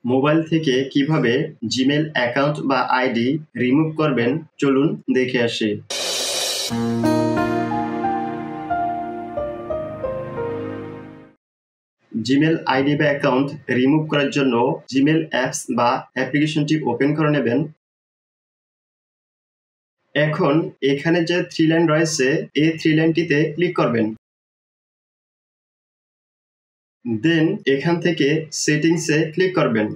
Mobile থেকে কিভাবে Gmail account বা আইডি রিমুভ করবেন চলুন দেখে আসি। জিমেল আইডি বা অ্যাকাউন্ট রিমুভ করার জন্য জিমেল অ্যাপস বা অ্যাপ্লিকেশনটি ওপেন করে নেবেন। এখন এখানে যে 3 লাইন রয়েছে এই 3 লাইনটিতে ক্লিক করবেন। দেন এখান থেকে সেটিংসে ক্লিক করবেন।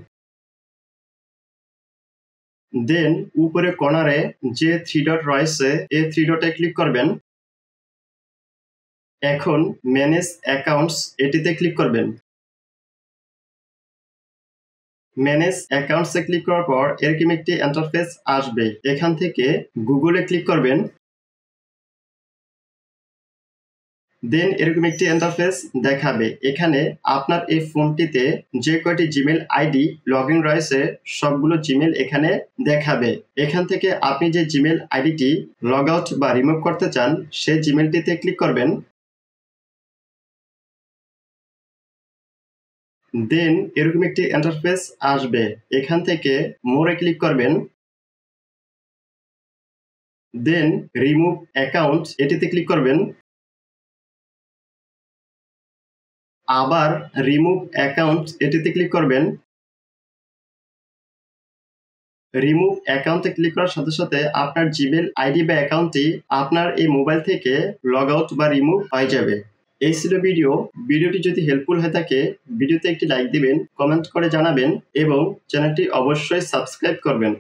দেন উপরে কর্নারে যে 3 ডট রয়েছে এই 3 ডটে ক্লিক করবেন। এখন ম্যানেজ অ্যাকাউন্টস এটিতে ক্লিক করবেন। ম্যানেজ অ্যাকাউন্টসে ক্লিক করার পর এরকম একটি ইন্টারফেস আসবে। এখান থেকে গুগলে ক্লিক করবেন। দেন এরকম একটি ইন্টারফেস দেখাবে। এখানে আপনার এই ফোনটিতে যে কয়টি জিমেল আইডি লগইন রয়েছে সবগুলো জিমেল এখানে দেখাবে। এখান থেকে আপনি যে জিমেল আইডিটি লগ আউট বা রিমুভ করতে চান সেই জিমেলটিতে ক্লিক করবেন। দেন এরকম একটি ইন্টারফেস আসবে। এখান থেকে মোরে ক্লিক করবেন। দেন রিমুভ অ্যাকাউন্ট এটিতে ক্লিক করবেন। আবার রিমুভ অ্যাকাউন্ট এটিতে ক্লিক করবেন। রিমুভ অ্যাকাউন্টে ক্লিক করার সাথে সাথে আপনার জিমেল আইডি বা অ্যাকাউন্টটি আপনার এই মোবাইল থেকে লগ আউট বা রিমুভ হয়ে যাবে। এই ছিল ভিডিওটি যদি হেল্পফুল হয়ে থাকে ভিডিওতে একটি লাইক দিবেন, কমেন্ট করে জানাবেন এবং চ্যানেলটি অবশ্যই সাবস্ক্রাইব করবেন।